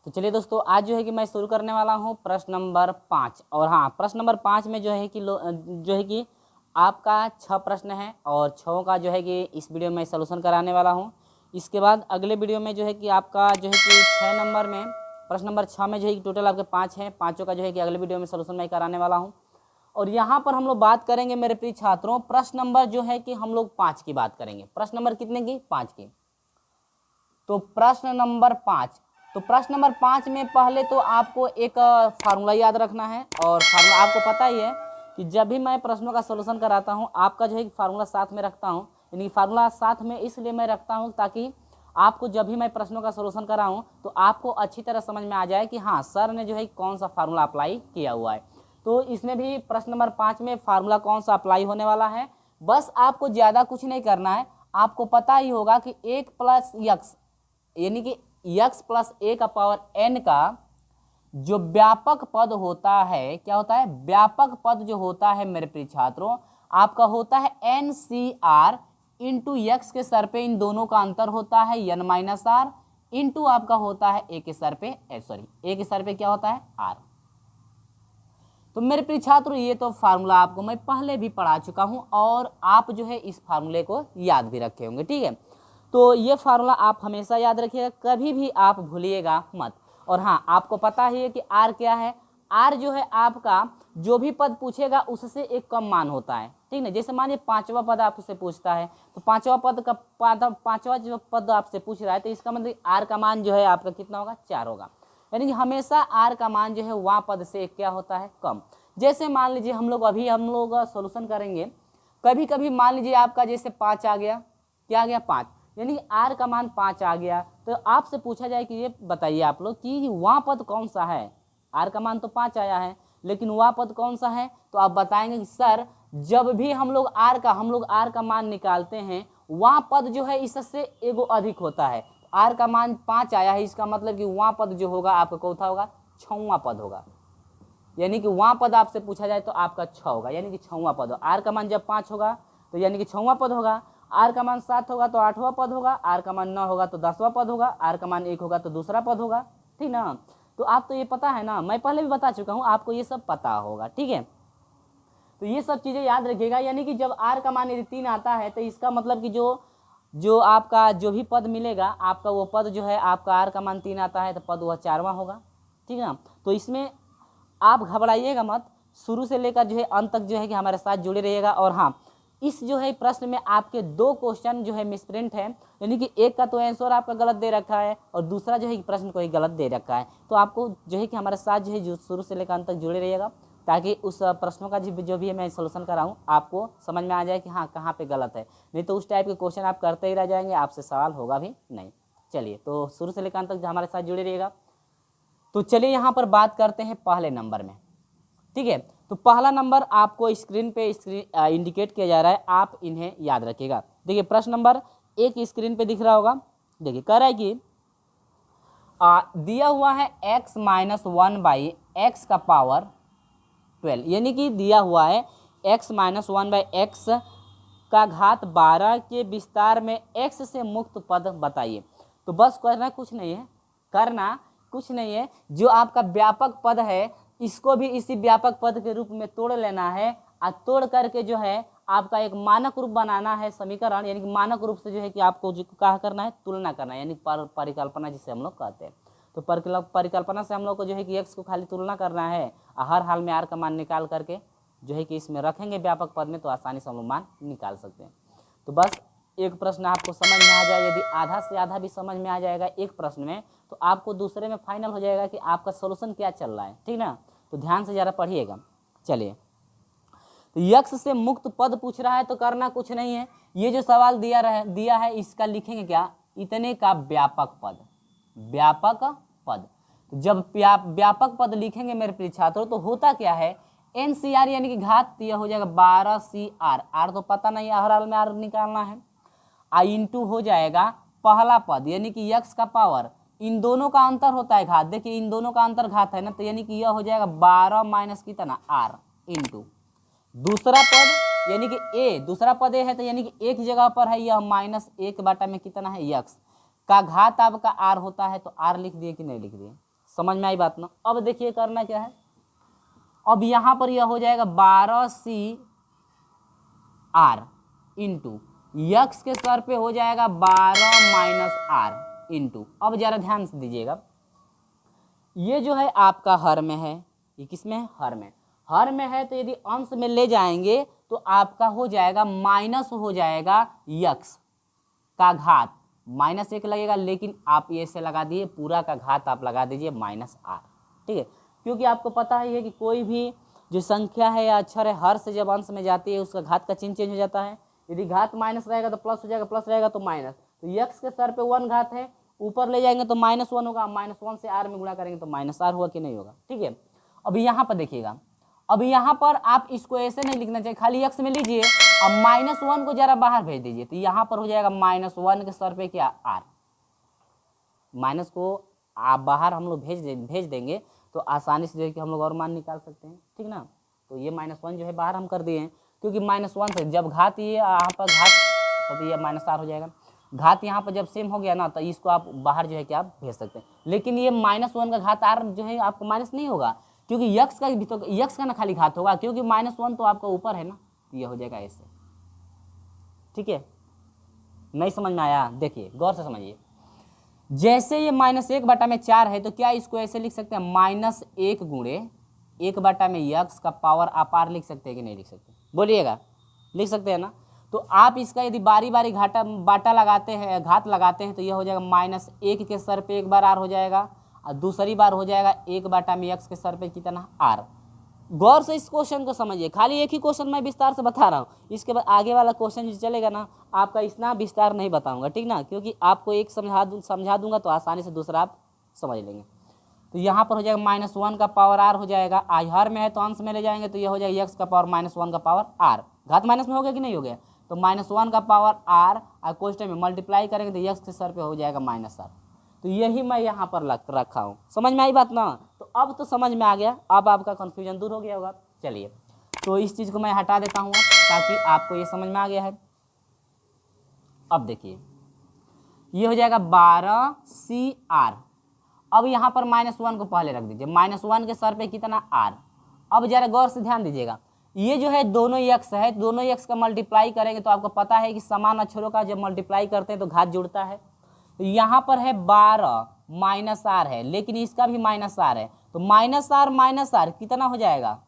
तो चलिए दोस्तों, आज जो है कि मैं शुरू करने वाला हूँ प्रश्न नंबर 5। और हाँ, प्रश्न नंबर 5 में जो है कि आपका 6 प्रश्न है और 6 का जो है कि इस वीडियो में सलूशन कराने वाला हूँ। इसके बाद अगले वीडियो में जो है कि आपका जो है कि 6 नंबर में प्रश्न नंबर 6 में जो है कि टोटल आपके 5 हैं, पाँचों का जो है कि अगले वीडियो में सलूशन मैं कराने वाला हूँ। और यहाँ पर हम लोग बात करेंगे मेरे प्रिय छात्रों, प्रश्न नंबर जो है कि हम लोग 5 की बात करेंगे। प्रश्न नंबर कितने की? 5 की। तो प्रश्न नंबर 5, तो प्रश्न नंबर 5 में पहले तो आपको एक फार्मूला याद रखना है। और फार्मूला आपको पता ही है कि जब भी मैं प्रश्नों का सलूशन कराता हूँ आपका जो है फार्मूला साथ में रखता हूँ। यानी फार्मूला साथ में इसलिए मैं रखता हूँ ताकि आपको जब भी मैं प्रश्नों का सलूशन कराऊँ तो आपको अच्छी तरह समझ में आ जाए कि हाँ सर ने जो है कौन सा फार्मूला अप्लाई किया हुआ है। तो इसमें भी प्रश्न नंबर 5 में फार्मूला कौन सा अप्लाई होने वाला है। बस आपको ज़्यादा कुछ नहीं करना है। आपको पता ही होगा कि 1 प्लस यक्स यानी कि x प्लस ए का पावर n का जो व्यापक पद होता है, क्या होता है? व्यापक पद जो होता है मेरे प्रिय छात्रों आपका होता है n c r into x के सर पे इन दोनों का अंतर होता है n माइनस आर इंटू आपका होता है ए के सर पे ए के सर पे क्या होता है? आर। तो मेरे प्रिय छात्रों ये तो फार्मूला आपको मैं पहले भी पढ़ा चुका हूं और आप जो है इस फार्मूले को याद भी रखे होंगे, ठीक है। तो ये फार्मूला आप हमेशा याद रखिएगा, कभी भी आप भूलिएगा मत। और हाँ, आपको पता ही है कि आर क्या है। आर जो है आपका जो भी पद पूछेगा उससे एक कम मान होता है, ठीक ना। जैसे मानिए 5वां पद आपसे पूछता है तो 5वां पद का 5वां जो पद आपसे पूछ रहा है तो इसका मतलब आर का मान जो है आपका कितना होगा? 4 होगा। यानी कि हमेशा आर का मान जो है वहाँ पद से क्या होता है? कम। जैसे मान लीजिए हम लोग सोल्यूशन करेंगे, कभी कभी मान लीजिए आपका जैसे 5 आ गया, क्या आ गया? 5, यानी आर का मान 5 आ गया। तो आपसे पूछा जाए कि ये बताइए आप लोग कि वहाँ पद कौन सा है? आर का मान तो 5 आया है लेकिन वहाँ पद कौन सा है? तो आप बताएंगे कि सर जब भी हम लोग आर का मान निकालते हैं वहाँ पद जो है इससे एगो अधिक होता है। आर का मान 5 आया है, इसका मतलब कि वहाँ पद जो होगा आपका कौथा होगा? 6वां पद होगा। यानी कि वहाँ पद आपसे पूछा जाए तो आपका 6 होगा, यानी कि 6वां पद होगा। आर का मान जब 5 होगा तो यानी कि 6वां पद होगा। आर का मान 7 होगा तो 8वां पद होगा। आर का मान 9 होगा तो 10वां पद होगा। आर का मान 1 होगा तो दूसरा पद होगा, ठीक ना। तो आप तो ये पता है ना, मैं पहले भी बता चुका हूँ, आपको ये सब पता होगा, ठीक है। तो ये सब चीज़ें याद रखिएगा। यानी कि जब आर का मान यदि 3 आता है तो इसका मतलब कि जो आपका जो भी पद मिलेगा आपका वो पद जो है आपका आर का मान 3 आता है तो पद वह 4वां होगा, ठीक है ना। तो इसमें आप घबराइएगा मत, शुरू से लेकर जो है अंत तक जो है कि हमारे साथ जुड़े रहिएगा। और हाँ, इस जो है प्रश्न में आपके 2 क्वेश्चन जो है मिसप्रिंट है, यानी कि एक का तो आंसर आपका गलत दे रखा है और दूसरा जो है प्रश्न को ही गलत दे रखा है। तो आपको जो है कि हमारे साथ जो है जो शुरू से लेकर अंत तक जुड़े रहिएगा ताकि उस प्रश्नों का जो भी है मैं सोल्यूशन कराऊँ आपको समझ में आ जाए कि हाँ कहाँ पे गलत है। नहीं तो उस टाइप के क्वेश्चन आप करते ही रह जाएंगे, आपसे सवाल होगा भी नहीं। चलिए, तो शुरू से लेकर अंत तक हमारे साथ जुड़े रहिएगा। तो चलिए यहाँ पर बात करते हैं पहले नंबर में, ठीक है। तो पहला नंबर आपको स्क्रीन पे इंडिकेट किया जा रहा है, आप इन्हें याद रखिएगा। देखिए प्रश्न नंबर 1 स्क्रीन पे दिख रहा होगा। देखिए कह रहा है कि दिया हुआ है x माइनस 1 बाई एक्स का पावर 12, यानी कि दिया हुआ है x माइनस 1 बाई एक्स का घात 12 के विस्तार में x से मुक्त पद बताइए। तो बस करना कुछ नहीं है, जो आपका व्यापक पद है इसको भी इसी व्यापक पद के रूप में तोड़ लेना है और तोड़ करके जो है आपका एक मानक रूप बनाना है समीकरण। यानी कि मानक रूप से जो है कि आपको जो क्या करना है? तुलना करना है, यानी परिकल्पना जिसे हम लोग कहते हैं। तो परिकल्पना से हम लोग को जो है कि x को खाली तुलना करना है और हर हाल में r का मान निकाल करके जो है कि इसमें रखेंगे व्यापक पद में, तो आसानी से हम लोग मान निकाल सकते हैं। तो बस एक प्रश्न आपको समझ में आ जाए, यदि आधा से आधा भी समझ में आ जाएगा एक प्रश्न में तो आपको दूसरे में फाइनल हो जाएगा कि आपका सोल्यूशन क्या चल रहा है, ठीक ना। तो ध्यान से ज़रा पढ़िएगा। चलिए, तो यक्स से मुक्त पद पूछ रहा है तो करना कुछ नहीं है, ये जो सवाल दिया है इसका लिखेंगे क्या? इतने का व्यापक पद। तो जब व्यापक पद लिखेंगे मेरे प्रिय छात्रों तो होता क्या है? NCR यानी कि घात, यह हो जाएगा 12CR। आर तो पता नहीं, हर हाल में आर निकालना है। इंटू हो जाएगा पहला पद यानी कि यक्स का पावर, इन दोनों का अंतर होता है घात, देखिए इन दोनों का अंतर घात है ना, तो यानी कि यह हो जाएगा 12 माइनस कितना? आर इंटू दूसरा पद यानी कि ए, दूसरा पद ए है तो यानी कि एक जगह पर है यह -1 बटा में कितना है? यक्स का घात आपका आर होता है, तो आर लिख दिए कि नहीं लिख दिए? समझ में आई बात ना। अब देखिए करना क्या है, अब यहाँ पर यह हो जाएगा 12c आर इंटू यक्स के सर पे हो जाएगा 12 माइनस आर इंटू, अब जरा ध्यान से दीजिएगा, ये जो है आपका हर में है, ये किस में है, हर में। हर में है तो यदि अंश में ले जाएंगे तो आपका हो जाएगा माइनस हो जाएगा यक्स का घात -1 लगेगा, लेकिन आप ये से लगा दिए पूरा का घात आप लगा दीजिए -r, ठीक है। क्योंकि आपको पता ही है कि कोई भी जो संख्या है या अक्षर है हर से जब अंश में जाती है उसका घात का चिन्ह चेंज हो जाता है। यदि घात माइनस रहेगा तो प्लस हो जाएगा, प्लस रहेगा तो माइनस। तो यक्स के सर पे 1 घात है, ऊपर ले जाएंगे तो -1 होगा, -1 से r में गुणा करेंगे तो -r हुआ कि नहीं होगा, ठीक है। अभी यहाँ पर देखिएगा, अब यहाँ पर आप इसको ऐसे नहीं लिखना चाहिए, खाली यक्स में लीजिए, अब -1 को जरा बाहर भेज दीजिए, तो यहाँ पर हो जाएगा -1 के सर पे क्या r, माइनस को आप बाहर हम लोग भेज देंगे तो आसानी से जो है कि हम लोग और मान निकाल सकते हैं, ठीक ना। तो ये -1 जो है बाहर हम कर दिए हैं, क्योंकि -1 से जब घात ये यहाँ पर घात तब तो ये -r हो जाएगा, घात यहाँ पर जब सेम हो गया ना तो इसको आप बाहर जो है कि आप भेज सकते हैं। लेकिन ये -1 का घात r जो है आपको माइनस नहीं होगा, क्योंकि यक्स का भी तो यक्स का ना खाली घात होगा, क्योंकि -1 तो आपका ऊपर है ना, तो ये हो जाएगा ऐसे, ठीक है। नहीं समझ में आया, देखिए गौर से समझिए, जैसे ये -1/4 है तो क्या इसको ऐसे लिख सकते हैं, -1 गुणे 1/में यक्स का पावर आप r लिख सकते हैं कि नहीं लिख सकते, बोलिएगा, लिख सकते हैं ना। तो आप इसका यदि बारी बारी बाटा लगाते हैं, घात लगाते हैं, तो यह हो जाएगा -1 के सर पे एक बार r हो जाएगा और दूसरी बार हो जाएगा 1/में यक्स के सर पे कितना r। गौर से इस क्वेश्चन को समझिए, खाली एक ही क्वेश्चन मैं विस्तार से बता रहा हूँ, इसके बाद आगे वाला क्वेश्चन जो चलेगा ना आपका इतना विस्तार नहीं बताऊंगा, ठीक ना, क्योंकि आपको एक समझा दूंगा तो आसानी से दूसरा आप समझ लेंगे। तो यहाँ पर हो जाएगा -1 का पावर r हो जाएगा, आज हर में है तो अंश में ले जाएंगे तो यह हो जाएगा यक्स का पावर -1 का पावर r, घात माइनस में हो गया कि नहीं हो गया, तो -1 का पावर r और क्वेश्चन में मल्टीप्लाई करेंगे तो यक्स के सर पे हो जाएगा -r। तो यही मैं यहाँ पर रखा हूँ, समझ में आई बात ना। तो अब तो समझ में आ गया, अब आपका कन्फ्यूजन दूर हो गया होगा। चलिए तो इस चीज़ को मैं हटा देता हूँ ताकि आपको ये समझ में आ गया है। अब देखिए ये हो जाएगा 12cr, अब यहाँ पर -1 को पहले रख दीजिए, -1 के सर पे कितना r। अब जरा गौर से ध्यान दीजिएगा, ये जो है दोनों यक्स है, दोनों यक्स का मल्टीप्लाई करेंगे तो आपको पता है कि समान अक्षरों का जब मल्टीप्लाई करते हैं तो घात जुड़ता है। तो यहाँ पर है 12 -r है, लेकिन इसका भी -r है, तो -r कितना हो जाएगा,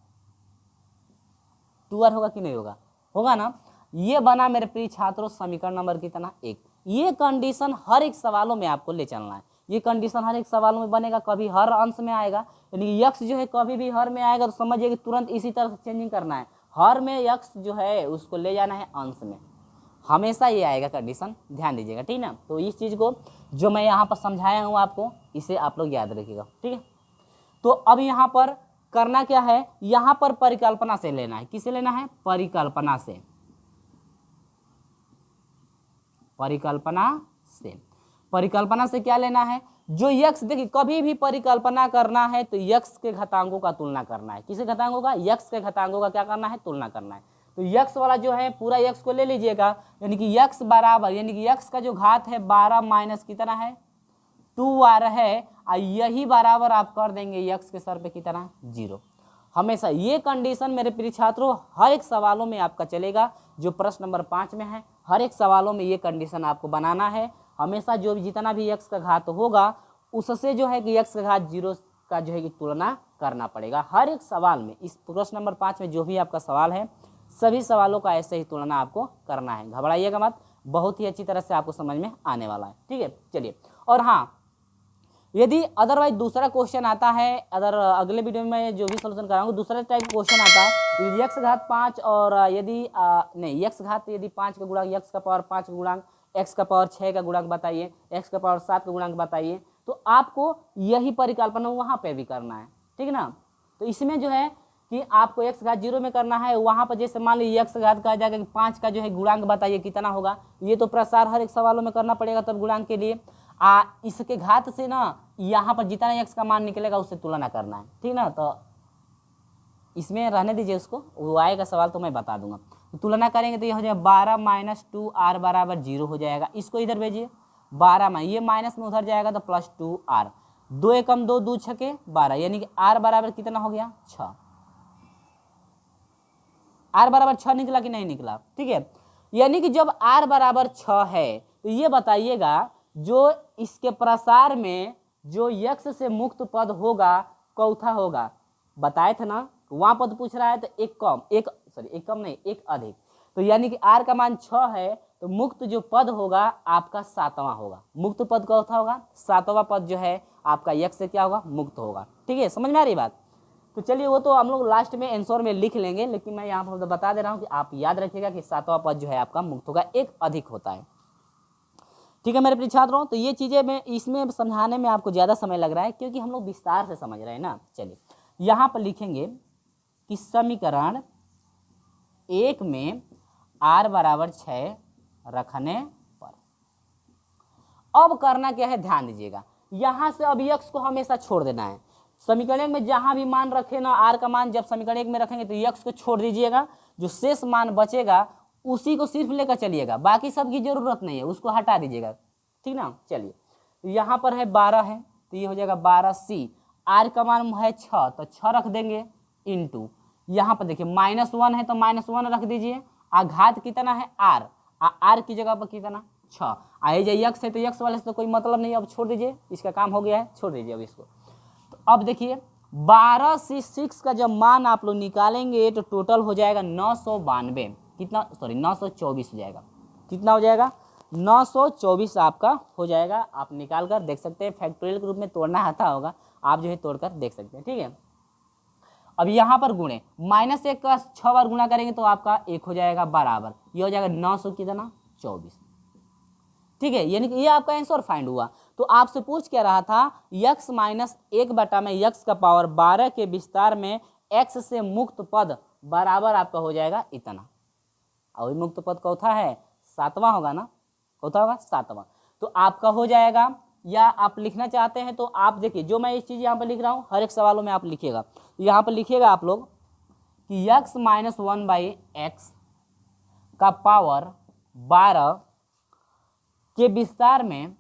2r होगा कि नहीं होगा, होगा ना। ये बना मेरे प्रिय छात्रों समीकरण नंबर कितना 1। ये कंडीशन हर एक सवालों में आपको ले चलना है, ये कंडीशन हर एक सवालों में बनेगा, कभी हर अंश में आएगा, यानी यक्स जो है कभी भी हर में आएगा तो समझिए कि तुरंत इसी तरह से चेंजिंग करना है, हर में यक्स जो है उसको ले जाना है अंश में, हमेशा ये आएगा कंडीशन, ध्यान दीजिएगा, ठीक ना। तो इस चीज़ को जो मैं यहाँ पर समझाया हूँ आपको, इसे आप लोग याद रखिएगा, ठीक है। तो अब यहाँ पर करना क्या है, यहाँ पर परिकल्पना से लेना है, किसे लेना है, परिकल्पना से, परिकल्पना से क्या लेना है, जो यक्स, देखिए कभी भी परिकल्पना करना है तो यक्स के घातांकों का तुलना करना है, किसे घातांकों का, यक्स के घातांकों का क्या करना है, तुलना करना है। तो यक्स वाला जो है पूरा यक्स को ले लीजिएगा, यानी कि यक्स बराबर, यानी कि यक्स का जो घात है 12 माइनस कितना है 2r है, और यही बराबर आप कर देंगे यक्स के सर पे कितना 0। हमेशा ये कंडीशन मेरे प्रिय छात्रों हर एक सवालों में आपका चलेगा, जो प्रश्न नंबर 5 में है, हर एक सवालों में ये कंडीशन आपको बनाना है। हमेशा जो भी जितना भी यक्स का घात होगा उससे जो है कि यक्स का घात 0 का जो है कि तुलना करना पड़ेगा हर एक सवाल में। इस प्रश्न नंबर 5 में जो भी आपका सवाल है सभी सवालों का ऐसे ही तुलना आपको करना है, घबराइएगा मत, बहुत ही अच्छी तरह से आपको समझ में आने वाला है, ठीक है। चलिए, और हाँ यदि अदरवाइज दूसरा क्वेश्चन आता है, अगर अगले वीडियो में जो भी सोल्यूशन कराऊंगा दूसरा टाइप क्वेश्चन आता है, यक्स घात 5 और यदि नहीं यक्स घात यदि 5 का गुणांक, यक्स का पावर 5 का गुणांक, एक्स का पावर 6 का गुणांक बताइए, एक्स का पावर 7 का गुणांक बताइए, तो आपको यही परिकल्पना वहाँ पे भी करना है, ठीक ना। तो इसमें जो है कि आपको एक्स घात 0 में करना है, वहाँ पर जैसे मान लीजिए एक्स घात कहा जाएगा कि 5 का जो है गुणांक बताइए कितना होगा, ये तो प्रसार हर एक सवालों में करना पड़ेगा तब गुणांक के लिए। इसके घात से ना यहाँ पर जितना एक्स का मान निकलेगा उससे तुलना करना है, ठीक ना। तो इसमें रहने दीजिए उसको, वो आएगा सवाल तो मैं बता दूंगा। तो तुलना करेंगे तो ये हो जाएगा 12 माइनस 2r बराबर 0 हो जाएगा, इसको इधर भेजिए 12 में, ये माइनस में उधर जाएगा तो +2r, 2 एकम 2, 2 छके 12, यानी कि r बराबर कितना हो गया 6। r बराबर 6 निकला कि नहीं निकला? ठीक है, यानी कि जब r बराबर 6 है तो ये बताइएगा जो इसके प्रसार में जो x से मुक्त पद होगा चौथा होगा। बताए थे ना, वहां पद पूछ रहा है तो एक कम नहीं, एक अधिक। तो यानी कि r का मान 6 है तो मुक्त जो पद होगा आपका 7वां होगा। मुक्त पद चौथा होगा, 7वां पद जो है आपका x से क्या होगा मुक्त होगा। ठीक है, समझ में आ रही बात? तो चलिए वो तो हम लोग लास्ट में आंसर में लिख लेंगे, लेकिन मैं यहाँ पर बता दे रहा हूँ कि आप याद रखिएगा कि 7वां पद जो है आपका मुक्त होगा, एक अधिक होता है। ठीक है मेरे प्रिय छात्रों, तो ये चीज़ें मैं इसमें समझाने में आपको ज़्यादा समय लग रहा है क्योंकि हम लोग विस्तार से समझ रहे हैं ना। चलिए यहाँ पर लिखेंगे कि समीकरण 1 में r बराबर 6 रखने पर अब करना क्या है, ध्यान दीजिएगा। यहाँ से अब x को हमेशा छोड़ देना है। समीकरण में जहां भी मान रखे ना, r का मान जब समीकरण 1 में रखेंगे तो x को छोड़ दीजिएगा, जो शेष मान बचेगा उसी को सिर्फ लेकर चलिएगा, बाकी सब की जरूरत नहीं है, उसको हटा दीजिएगा। ठीक ना, चलिए यहाँ पर है 12 है तो ये हो जाएगा 12c। r का मान है 6 तो 6 रख देंगे इंटू, यहाँ पर देखिए -1 है तो -1 रख दीजिए, घात कितना है r, r की जगह पर कितना 6, आए जाए x है तो x वाले से तो कोई मतलब नहीं, अब छोड़ दीजिए, इसका काम हो गया है, छोड़ दीजिए अब इसको। तो अब देखिए 12c6 का जब मान आप लोग निकालेंगे तो टोटल हो जाएगा 992, कितना सॉरी 924 हो जाएगा। कितना हो जाएगा 924 आपका हो जाएगा। आप निकाल कर देख सकते हैं, फैक्टोरियल के रूप में तोड़ना आता होगा, आप जो है तोड़कर देख सकते हैं। ठीक है, अब यहाँ पर गुणे -1 का 6 बार गुणा करेंगे तो आपका 1 हो जाएगा बराबर, ये हो जाएगा 900 कितना 24। ठीक है, यानी कि ये आपका आंसर फाइंड हुआ। तो आपसे पूछ क्या रहा था, x - 1 बटा में x का पावर 12 के विस्तार में x से मुक्त पद बराबर आपका हो जाएगा इतना। और मुक्त पद चौथा है 7वां होगा ना, चौथा होगा 7वां। तो आपका हो जाएगा, या आप लिखना चाहते हैं तो आप देखिए जो मैं इस चीज़ यहाँ पर लिख रहा हूँ हर एक सवालों में आप लिखिएगा। यहाँ पर लिखिएगा आप लोग कि x - 1/x का पावर 12 के विस्तार में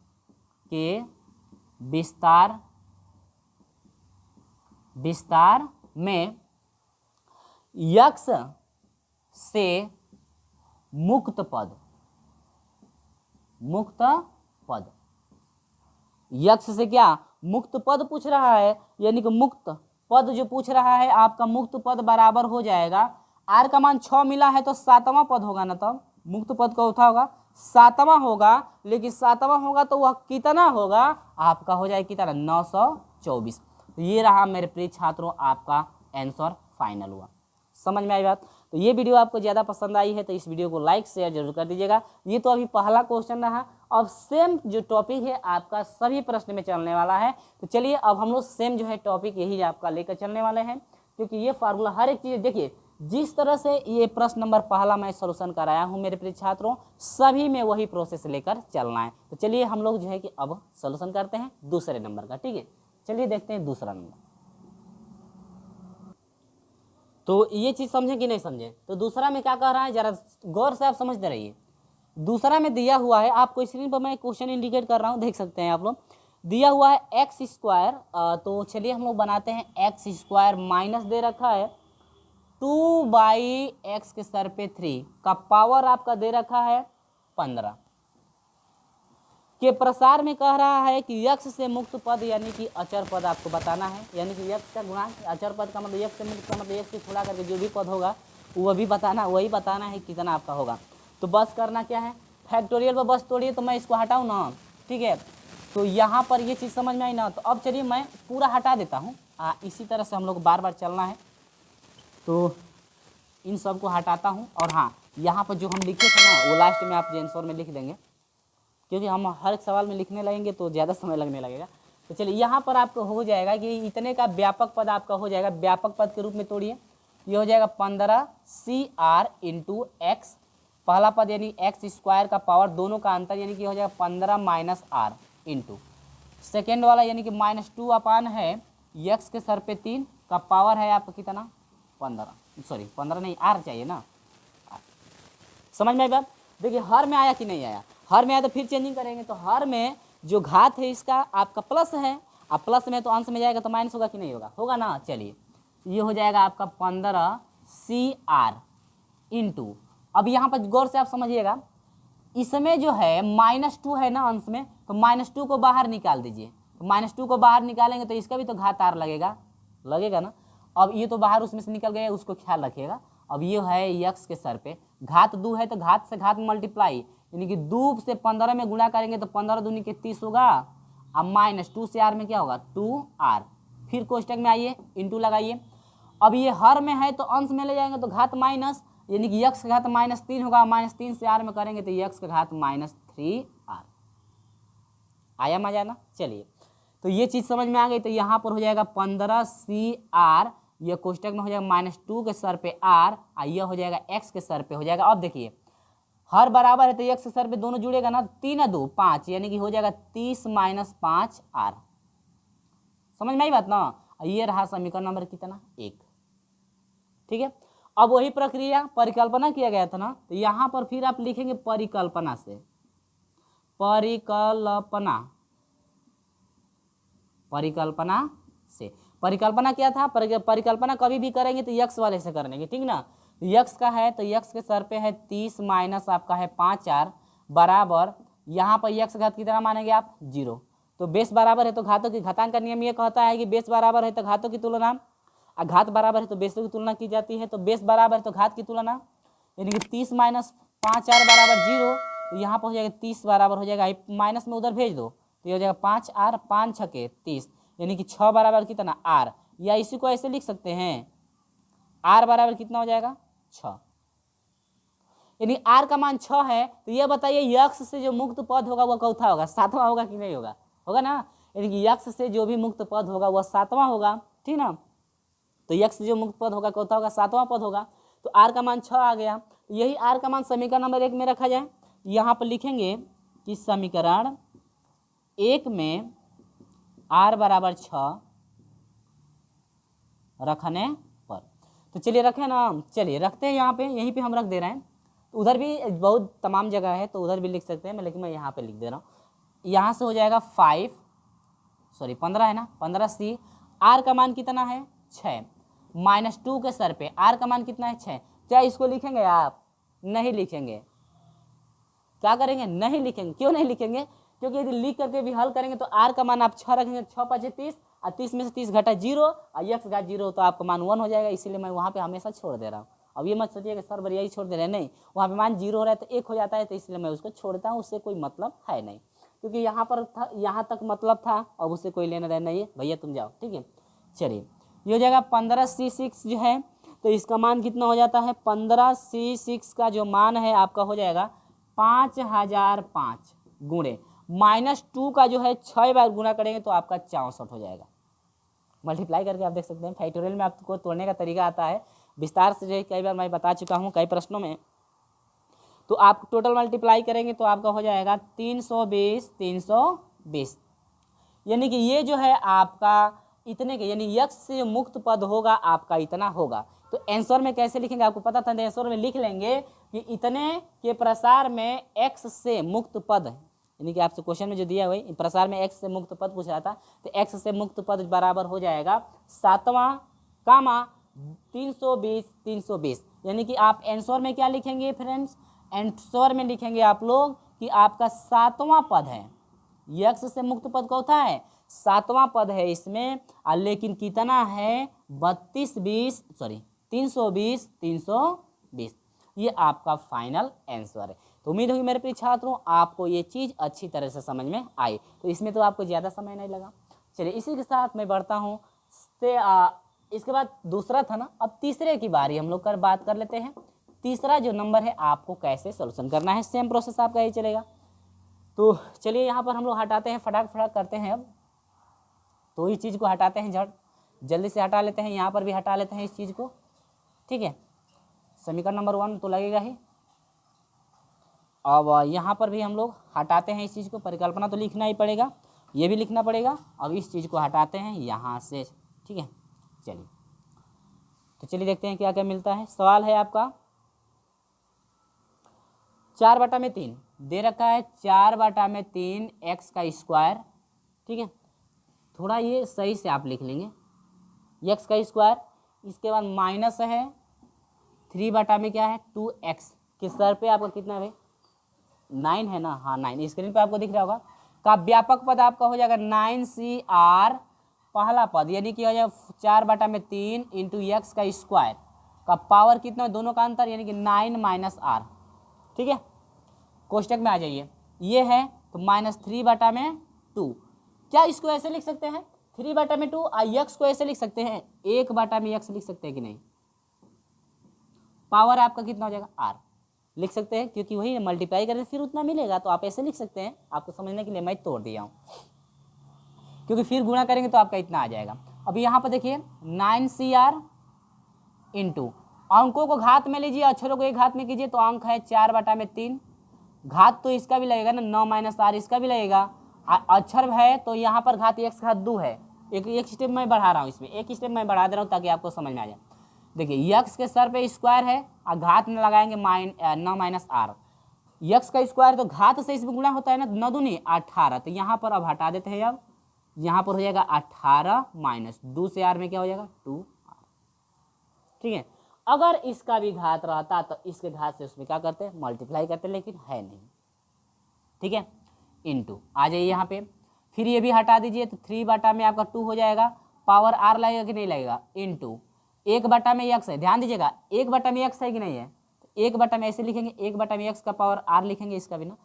x से मुक्त पद x से क्या मुक्त पद पूछ रहा है, यानी कि मुक्त पद जो पूछ रहा है आपका मुक्त पद बराबर हो जाएगा, r का मान 6 मिला है तो 7वां पद होगा ना, तब मुक्त पद चौथा होगा 7वां होगा, लेकिन 7वां होगा तो वह कितना होगा आपका हो जाएगा कितना 924। तो ये रहा मेरे प्रिय छात्रों आपका आंसर फाइनल हुआ। समझ में आई बात? तो ये वीडियो आपको ज़्यादा पसंद आई है तो इस वीडियो को लाइक शेयर जरूर कर दीजिएगा। ये तो अभी पहला क्वेश्चन रहा, अब सेम जो टॉपिक है आपका सभी प्रश्न में चलने वाला है। तो चलिए अब हम लोग सेम जो है टॉपिक यही आपका लेकर चलने वाले हैं, क्योंकि ये फार्मूला हर एक चीज़ देखिए जिस तरह से ये प्रश्न नंबर पहला मैं सॉल्यूशन कराया हूँ मेरे प्रिय छात्रों, सभी में वही प्रोसेस लेकर चलना है। तो चलिए हम लोग जो है कि अब सॉल्यूशन करते हैं दूसरे नंबर का। ठीक है, चलिए देखते हैं दूसरा नंबर। तो ये चीज़ समझें कि नहीं समझें? तो दूसरा में क्या कह रहा है जरा गौर से आप समझते रहिए। दूसरा में दिया हुआ है, आपको स्क्रीन पर मैं क्वेश्चन इंडिकेट कर रहा हूँ, देख सकते हैं आप लोग। दिया हुआ है x², तो चलिए हम लोग बनाते हैं x² माइनस दे रखा है 2/x के सर पे 3 का पावर आपका दे रखा है 15 के प्रसार में कह रहा है कि x से मुक्त पद यानी कि अचर पद आपको बताना है, यानी कि x का गुणांक, अचर पद का मतलब x से मुक्त का मतलब x से छुड़ा करके जो भी पद होगा वो भी बताना, वही बताना है कितना आपका होगा। तो बस करना क्या है, फैक्टोरियल पर बस तोड़िए, तो मैं इसको हटाऊँ ना। ठीक है, तो यहाँ पर ये चीज़ समझ में आई ना। तो अब चलिए मैं पूरा हटा देता हूँ, इसी तरह से हम लोग बार बार चलना है। तो इन सब को हटाता हूँ, और हाँ यहाँ पर जो हम लिखे थे ना वो लास्ट में आप आंसर में लिख देंगे, क्योंकि हम हर एक सवाल में लिखने लगेंगे तो ज़्यादा समय लगने लगेगा। तो चलिए यहाँ पर आपको हो जाएगा कि इतने का व्यापक पद आपका हो जाएगा, व्यापक पद के रूप में तोड़िए, ये हो जाएगा 15CR इंटू एक्स, पहला पद यानी x² का पावर दोनों का अंतर यानी कि हो जाएगा 15 - r इंटू सेकेंड वाला यानी कि -2 अपान है x के सर पे 3 का पावर है आपका कितना 15 नहीं, r चाहिए ना। समझ में आई बात? देखिए हर में आया कि नहीं आया, हर में आया तो फिर चेंजिंग करेंगे। तो हर में जो घात है इसका आपका प्लस है, अब प्लस में तो अंश में जाएगा तो माइनस होगा कि नहीं होगा, होगा ना। चलिए ये हो जाएगा आपका 15CR इंटू, अब यहाँ पर गौर से आप समझिएगा, इसमें जो है -2 है ना अंश में, तो -2 को बाहर निकाल दीजिए। तो -2 को बाहर निकालेंगे तो इसका भी तो घात आर लगेगा, लगेगा ना। अब ये तो बाहर उसमें से निकल गया, उसको ख्याल रखिएगा। अब ये है यक्स के सर पे, घात 2 है तो घात से घात मल्टीप्लाई, यानी कि 2 से 15 में गुणा करेंगे तो 15 दूनी के 30 होगा। अब -2 से आर में क्या होगा 2R, फिर कोष्टक में आइए इंटू लगाइए। अब ये हर में है तो अंश में ले जाएंगे तो घात माइनस, यानी कि यक्स का घात -3 होगा, -3 से आर में करेंगे तो यक्स का घात -3R। आया मजा ना। चलिए तो ये चीज़ समझ में आ गई। तो यहाँ पर हो जाएगा 15CR, यह कोष्टक में हो जाएगा -2 के सर पे R, और यह हो जाएगा x के सर पे हो जाएगा। अब देखिए हर बराबर है तो x के सर पे दोनों जुड़ेगा ना, 3 और 2 5, यानी कि हो जाएगा 30 - 5R। समझ में आई बात ना। ये रहा समीकरण नंबर कितना 1। ठीक है, अब वही प्रक्रिया परिकल्पना किया गया था ना, तो यहाँ पर फिर आप लिखेंगे परिकल्पना से, परिकल्पना, परिकल्पना से। परिकल्पना क्या था, परिकल्पना कभी भी करेंगे तो यक्स वाले से करेंगे, ठीक ना। यक्स का है तो यक्स के सर पे है 30 माइनस आपका है 5R बराबर, यहाँ पर यक्स घात की तरह मानेंगे आप 0। तो बेस बराबर है तो घातों की, घातांक का नियम ये कहता है कि बेस बराबर है तो घातों की तुलना, और घात बराबर है तो बेसों की तुलना की जाती है। तो बेस बराबर है तो घात की तुलना, यानी कि 30 - 5R बराबर 0। तो यहाँ पर हो जाएगा 30 बराबर हो जाएगा, माइनस में उधर भेज दो तो ये हो जाएगा 5R, 5 छके 30, यानी कि 6 बराबर कितना R, या इसी को ऐसे लिख सकते हैं R बराबर कितना हो जाएगा 6, यानी R का मान 6 है। तो ये बताइए यक्स से जो मुक्त पद होगा वह चौथा होगा, 7वां होगा कि नहीं होगा, होगा ना। यानी कि यक्स से जो भी मुक्त पद होगा वह 7वां होगा, ठीक ना। तो यक्स से जो मुक्त पद होगा चौथा होगा, 7वां पद होगा। तो R का मान 6 आ गया। तो यही R का मान समीकरण नंबर 1 में रखा जाए। यहाँ पर लिखेंगे कि समीकरण 1 में R बराबर 6 रखने पर, तो चलिए रखें ना, चलिए रखते हैं यहाँ पे, यहीं पे हम रख दे रहे हैं। तो उधर भी बहुत तमाम जगह है तो उधर भी लिख सकते हैं, मैं लेकिन मैं यहाँ पे लिख दे रहा हूँ। यहाँ से हो जाएगा 15 है ना, 15C। R का मान कितना है 6, -2 के सर पे R का मान कितना है 6। क्या इसको लिखेंगे आप, नहीं लिखेंगे। क्या करेंगे, नहीं लिखेंगे। क्यों नहीं लिखेंगे, क्योंकि यदि लिख करके भी हल करेंगे तो R का मान आप 6 रखेंगे, 6 × 5 = 30, और 30 में से 30 घटा 0, और यक्स घात 0 तो आपका मान 1 हो जाएगा। इसीलिए मैं वहाँ पे हमेशा छोड़ दे रहा हूँ। अब ये मत सोचिए कि सर बढ़िया ही छोड़ दे रहे हैं, नहीं, वहाँ पे मान 0 हो रहा है तो 1 हो जाता है, तो इसलिए मैं उसको छोड़ता हूँ, उससे कोई मतलब है नहीं। क्योंकि यहाँ पर था, यहाँ तक मतलब था, अब उससे कोई लेना देना नहीं है, भैया तुम जाओ, ठीक है। चलिए ये हो जाएगा 15C6 जो है, तो इसका मान कितना हो जाता है, 15C6 का जो मान है आपका हो जाएगा 5005 गुणे -2 का जो है 6 बार गुना करेंगे तो आपका 64 हो जाएगा। मल्टीप्लाई करके आप देख सकते हैं, फैक्टोरियल में आपको तोड़ने का तरीका आता है, विस्तार से जो है कई बार मैं बता चुका हूँ कई प्रश्नों में। तो आप टोटल मल्टीप्लाई करेंगे तो आपका हो जाएगा 320, यानी कि ये जो है आपका इतने के, यानी यक्स से मुक्त पद होगा आपका इतना होगा। तो आंसर में कैसे लिखेंगे, आपको पता था, आंसर में लिख लेंगे कि इतने के प्रसार में x से मुक्त पद, यानी कि आपसे क्वेश्चन में जो दिया हुआ प्रसार में x से मुक्त पद पूछ रहा था, तो x से मुक्त पद बराबर हो जाएगा 7वां कामा 320, यानी कि आप आंसर में क्या लिखेंगे फ्रेंड्स, आंसर में लिखेंगे आप लोग कि आपका 7वां पद है, यक्स से मुक्त पद कौन सा है, 7वां पद है इसमें, लेकिन कितना है 320, ये आपका फाइनल आंसर है। तो उम्मीद होगी मेरे प्रिय छात्रों आपको ये चीज़ अच्छी तरह से समझ में आई। तो इसमें तो आपको ज़्यादा समय नहीं लगा। चलिए इसी के साथ मैं बढ़ता हूँ से इसके बाद दूसरा था ना, अब तीसरे की बारी हम लोग बात कर लेते हैं। तीसरा जो नंबर है आपको कैसे सोल्यूशन करना है, सेम प्रोसेस आपका ही चलेगा। तो चलिए यहाँ पर हम लोग हटाते हैं, फटाक करते हैं। अब तो इस चीज़ को हटाते हैं, झट जल्दी से हटा लेते हैं, यहाँ पर भी हटा लेते हैं इस चीज़ को, ठीक है। समीकरण नंबर 1 तो लगेगा ही। अब यहाँ पर भी हम लोग हटाते हैं इस चीज़ को, परिकल्पना तो लिखना ही पड़ेगा, ये भी लिखना पड़ेगा। अब इस चीज़ को हटाते हैं यहाँ से, ठीक है। चलिए तो चलिए देखते हैं क्या क्या मिलता है। सवाल है आपका 4/3 दे रखा है, 4/3 x² ठीक है। थोड़ा ये सही से आप लिख लेंगे, एक्स का स्क्वायर, इसके बाद माइनस है 3 बटा में क्या है 2x, किस सर पे आपका कितना है 9 है ना, हाँ 9 स्क्रीन पे आपको दिख रहा होगा। का व्यापक पद आपका हो जाएगा 9CR पहला पद, यानी कि हो जाएगा 4 बटा में 3 इंटू एक्स का स्क्वायर का पावर कितना है दोनों का अंतर, यानी कि 9 माइनस आर। ठीक है, कोष्टक में आ जाइए, ये है तो -3 बटा में 2, क्या इसको ऐसे लिख सकते हैं 3 बटा में 2, एक्स को ऐसे लिख सकते हैं 1 बटा में एक्स लिख सकते हैं कि नहीं, पावर आपका कितना हो जाएगा आर लिख सकते हैं, क्योंकि वही मल्टीप्लाई करें फिर उतना मिलेगा, तो आप ऐसे लिख सकते हैं, आपको समझने के लिए मैं तोड़ दिया हूँ, क्योंकि फिर गुणा करेंगे तो आपका इतना आ जाएगा। अब यहाँ पर देखिए 9CR इंटू अंकों को घात में लीजिए, अक्षरों को एक घात में कीजिए, तो अंक है 4 बटा में 3, घात तो इसका भी लगेगा ना 9 माइनस आर, इसका भी लगेगा, अक्षर है तो यहाँ पर घात x घात 2 है, एक स्टेप मैं बढ़ा रहा हूँ, इसमें एक स्टेप मैं बढ़ा दे रहा हूँ ताकि आपको समझ में आ जाए। देखिए यक्स के सर पे स्क्वायर है और घात में लगाएंगे 9 माइनस आर, यक्स का स्क्वायर तो घात से इसमें गुणा होता है ना, 9 दूनी 18, तो यहाँ पर अब हटा देते हैं, अब यहाँ पर हो जाएगा 18 माइनस 2 से आर में क्या हो जाएगा 2R। ठीक है, अगर इसका भी घात रहता तो इसके घात से उसमें क्या करते हैं मल्टीप्लाई करते, लेकिन है नहीं। ठीक है, इंटू आ जाइए यहाँ पे, फिर ये भी हटा दीजिए तो 3 बटा में आपका 2 हो जाएगा, पावर आर लगेगा कि नहीं लगेगा, इंटू 1 बटा में एक्स है, ध्यान दीजिएगा 1 बटा में एक्स है कि नहीं है, 1 बटा में ऐसे लिखेंगे, 1 बटा में एक्स का पावर आर लिखेंगे, इसका भी ना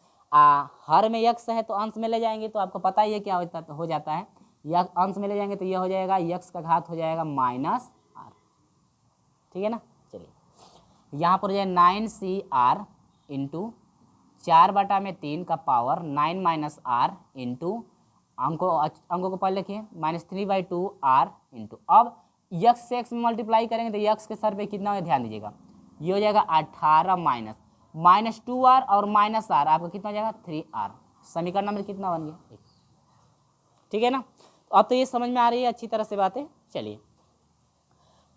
हर में एक्स है तो अंश में ले जाएंगे, तो आपको पता ही है क्या हो जाता है, या अंश में ले जाएंगे तो यह हो जाएगा एक्स का घात हो जाएगा माइनस आर। ठीक है ना, चलिए यहाँ पर हो जाए 9CR इंटू 4 बटा में 3 का पावर 9 माइनस आर इंटू अंकों को पहले लिखिए -3/2R इंटू, अब यक्स से एक्स में मल्टीप्लाई करेंगे तो यक्स के सर पे कितना हो, ध्यान दीजिएगा ये हो जाएगा 18 माइनस 2R और माइनस आर आपका कितना हो जाएगा 3R, समीकरण नंबर कितना बन गया 1। ठीक है ना, तो अब तो ये समझ में आ रही है अच्छी तरह से बातें। चलिए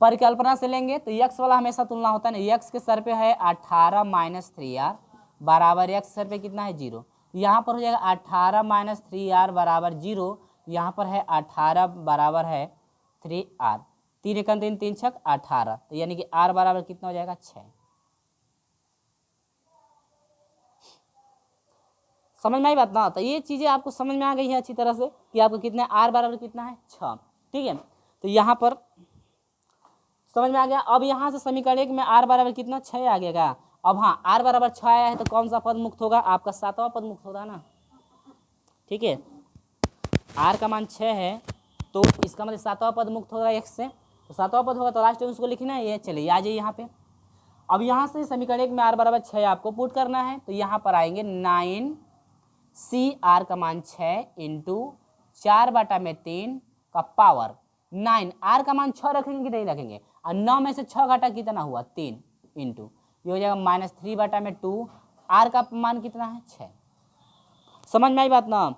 परिकल्पना से लेंगे तो यक्स वाला हमेशा तुलना होता है ना, यक्स के सर पे है 18 माइनस 3R बराबर यक्स सर पे कितना है 0, यहाँ पर हो जाएगा 18 माइनस 3R बराबर 0, यहाँ पर है 18 बराबर है 3R, 3 एकम 3 3 छक 18, तो यानी कि R बराबर कितना हो जाएगा 6। समझ में आई बात ना, तो ये चीज़ें आपको समझ में आ गई है अच्छी तरह से कि आपको कितना R बराबर कितना है 6। ठीक है, तो यहाँ पर समझ में आ गया। अब यहाँ से समीकरण 1 में R बराबर कितना 6 आ गया। अब हाँ R बराबर 6 आया है तो कौन सा पद मुक्त होगा, आपका 7वां पद मुक्त होगा ना। ठीक है, R का मान 6 है तो इसका मतलब 7वां पद मुक्त होगा x से, तो 7वां पद होगा तो लास्ट में उसको लिखना है ये। चलिए आ जाइए यहाँ पे, अब यहाँ से समीकरण 1 में R बराबर 6 आपको पुट करना है, तो यहाँ पर आएंगे 9CR का मान 6 इंटू 4 बटा में 3 का पावर 9, R का मान 6 रखेंगे कि नहीं रखेंगे, और 9 में से 6 घटा कितना हुआ 3 इंटू ये हो जाएगा -3 बटा में 2, R का मान कितना है 6। समझ में आई बात ना,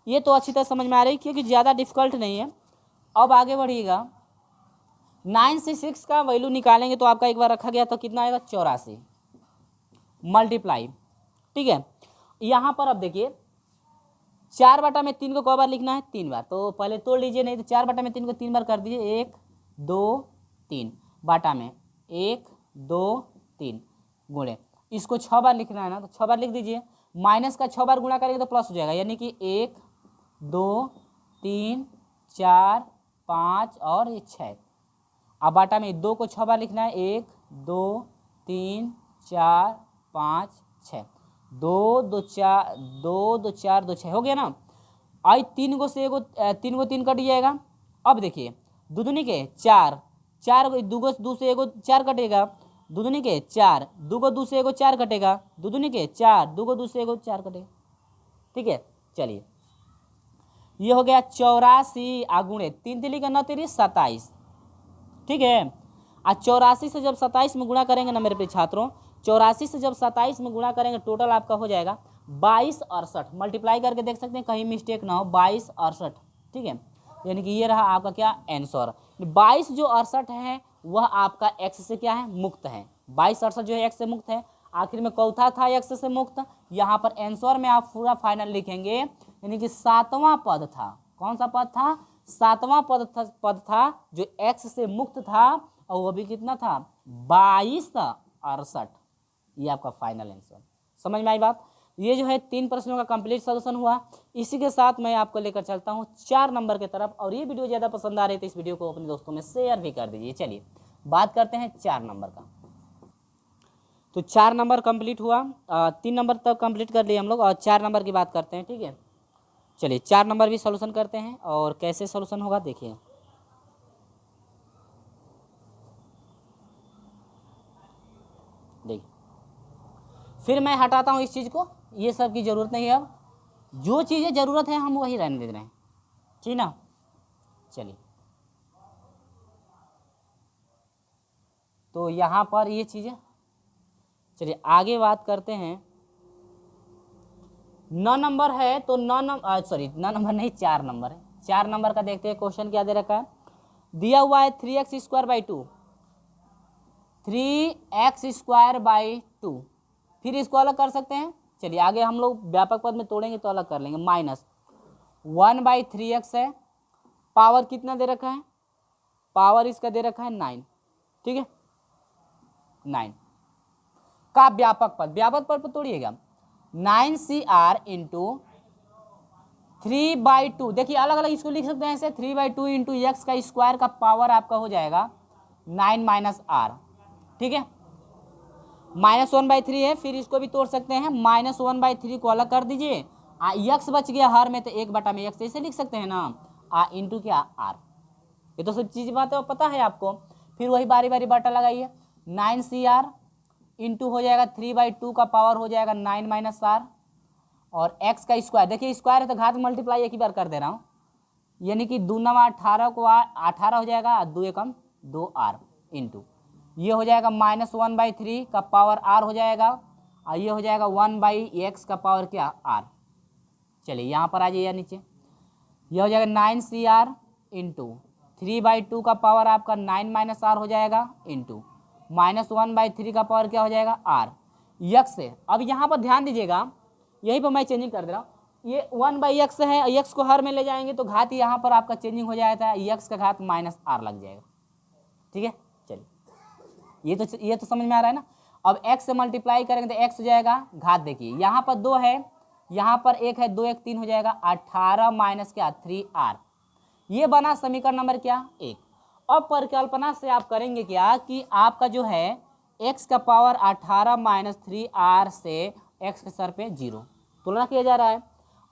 ये तो अच्छी तरह समझ में आ रही क्योंकि ज़्यादा डिफिकल्ट नहीं है। अब आगे बढ़िएगा, 9 से 6 का वैल्यू निकालेंगे तो आपका एक बार रखा गया तो कितना आएगा 84 मल्टीप्लाई। ठीक है, यहाँ पर अब देखिए 4 बटा में 3 को कई बार लिखना है 3 बार, तो पहले तोड़ लीजिए, नहीं तो 4 बटा में 3 को 3 बार कर दीजिए, 1 2 3 बटा में 1 2 3 गुणे, इसको 6 बार लिखना है ना तो 6 बार लिख दीजिए, माइनस का 6 बार गुणा करेंगे तो प्लस हो जाएगा, यानी कि 1 2 3 4 5 और ये 6। अब बाटा में 2 को 6 बार लिखना है, 1 2 3 4 5 6, 2 2 4 2 2 4 2 6 हो गया ना। आई 3 को से 3 को 3 कट जाएगा। अब देखिए दुदुनी के 4 4 2 को 2 से 1 4 कटेगा, दुदुनी के 4 2 को 2 से 1 4 कटेगा, दुदुनी के 4 2 को 2 से 1 4 कटेगा। ठीक है, चलिए ये हो गया 84 आगुणे 3 तिली का 9 तिली 27। ठीक है, आज 84 से जब 27 में गुणा करेंगे ना मेरे प्रिय छात्रों, 84 से जब 27 में गुणा करेंगे टोटल आपका हो जाएगा 22 68, मल्टीप्लाई करके देख सकते हैं कहीं मिस्टेक ना हो, 22 68। ठीक है, यानी कि ये रहा आपका क्या आंसर, 22 जो 68 है वह आपका एक्स से क्या है मुक्त है, 22 68 जो है एक्स से मुक्त है। आखिर में चौथा था एक्स से मुक्त, यहाँ पर आंसर में आप पूरा फाइनल लिखेंगे, यानी कि 7वां पद था। कौन सा पद था, सातवां पद था जो x से मुक्त था, और वो भी कितना था 2268। ये आपका फाइनल आंसर। समझ में आई बात। ये जो है 3 प्रश्नों का कंप्लीट सॉल्यूशन हुआ। इसी के साथ मैं आपको लेकर चलता हूँ 4 नंबर की तरफ, और ये वीडियो ज़्यादा पसंद आ रही है तो इस वीडियो को अपने दोस्तों में शेयर भी कर दीजिए। चलिए बात करते हैं 4 नंबर का। तो 4 नंबर कंप्लीट हुआ, 3 नंबर तक कंप्लीट कर लिए हम लोग, और 4 नंबर की बात करते हैं। ठीक है, चलिए 4 नंबर भी सॉल्यूशन करते हैं, और कैसे सॉल्यूशन होगा देखिए। देखिए फिर मैं हटाता हूँ इस चीज़ को, ये सब की ज़रूरत नहीं है। अब जो चीज़ें ज़रूरत है हम वही रहने दे रहे हैं, ठीक ना। चलिए तो यहाँ पर ये चीज़ें, चलिए आगे बात करते हैं। 9 नंबर है तो 9 नंबर नहीं 4 नंबर है। 4 नंबर का देखते हैं क्वेश्चन क्या दे रखा है। दिया हुआ है 3x² 2 फिर इसको अलग कर सकते हैं। चलिए आगे हम लोग व्यापक पद में तोड़ेंगे तो अलग कर लेंगे। -1/3x है, पावर कितना दे रखा है, पावर इसका दे रखा है 9, ठीक है 9 का व्यापक पद, व्यापक पद पर तोड़िएगा 9CR इंटू 3/2। देखिए अलग अलग इसको लिख सकते हैं ऐसे, 3/2 इंटू एक्स का स्क्वायर का पावर आपका हो जाएगा 9 - R, ठीक है। -1/3 है, फिर इसको भी तोड़ सकते हैं। -1/3 को अलग कर दीजिए, यक्स बच गया हर में तो 1/x ऐसे लिख सकते हैं ना, इंटू क्या आर। ये तो सब चीज़ बात है पता है आपको। फिर वही बारी बारी बटा लगाइए, 9CR इंटू हो जाएगा 3/2 का पावर हो जाएगा 9 - R, और x का स्क्वायर, देखिए स्क्वायर है तो घात मल्टीप्लाई एक ही बार कर दे रहा हूँ, यानी कि 2 9 18 को 18 हो जाएगा, 2 एकम 2R इंटू ये हो जाएगा -1/3 का पावर R हो जाएगा, और ये हो जाएगा 1/x का पावर क्या R। चलिए यहाँ पर आ जाइए नीचे, यह हो जाएगा 9CR इंटू 3/2 का पावर आपका 9 - R हो जाएगा, इंटू -1/3 का पावर क्या हो जाएगा R यक्स से। अब यहाँ पर ध्यान दीजिएगा, यहीं पर मैं चेंजिंग कर दे रहा हूँ, ये 1/x है, x को हर में ले जाएंगे तो घात यहाँ पर आपका चेंजिंग हो जाता है, x का घात -R लग जाएगा, ठीक है। चलिए ये तो समझ में आ रहा है ना। अब x से मल्टीप्लाई करेंगे तो x हो जाएगा घात, देखिए यहाँ पर 2 है, यहाँ पर 1 है, 2 1 3 हो जाएगा 18 माइनस क्या 3R। ये बना समीकरण नंबर क्या 1। अब परिकल्पना से आप करेंगे क्या कि आपका जो है x का पावर 18 माइनस 3R से x के सर पे 0 तुलना किया जा रहा है।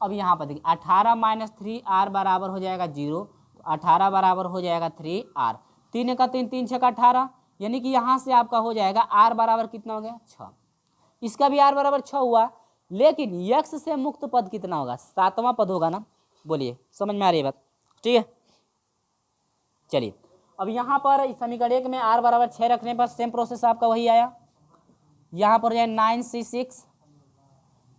अब यहाँ पर देखिए 18 माइनस 3R बराबर हो जाएगा 0, तो 18 बराबर हो जाएगा 3R, 3 का 3 3 6 का 18, यानी कि यहाँ से आपका हो जाएगा R बराबर कितना हो गया 6। इसका भी R बराबर 6 हुआ, लेकिन x से मुक्त पद कितना होगा 7वां पद होगा ना। बोलिए समझ में आ रही है बात, ठीक है। चलिए अब यहाँ पर समीकरण 1 में R बराबर 6 रखने पर सेम प्रोसेस आपका वही आया। यहाँ पर हो जाए 9C6,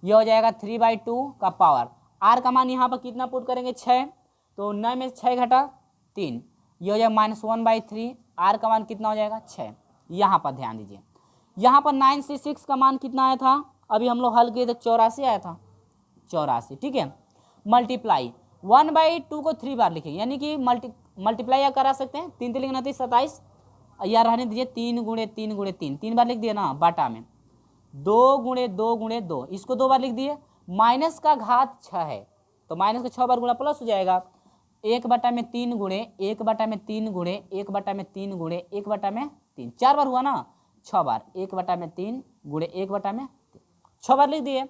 यह हो जाएगा 3/2 का पावर, R का मान यहाँ पर कितना पुट करेंगे 6, तो 9 में 6 घटा 3, यह हो जाएगा -1/3, R का मान कितना हो जाएगा 6। यहाँ पर ध्यान दीजिए, यहाँ पर 9C6 का मान कितना आया था, अभी हम लोग हल किए तो 84 आया था, 84, ठीक है। मल्टीप्लाई 1/2 को 3 बार लिखेंगे, यानी कि मल्टीप्लाई या करा सकते हैं, 3 3 29 27, या रहने दीजिए 3 × 3 × 3, 3 बार लिख दिए ना बाटा में, 2 × 2 × 2, इसको 2 बार लिख दिए, माइनस का घात 6 है तो माइनस का 6 बार गुणा प्लस हो जाएगा, 1/3 गुणे 1/3 गुणे 1/3 गुणे 1/3, 4 बार हुआ ना, 6 बार 1/3 गुणे 1/3, 6 बार लिख दिए।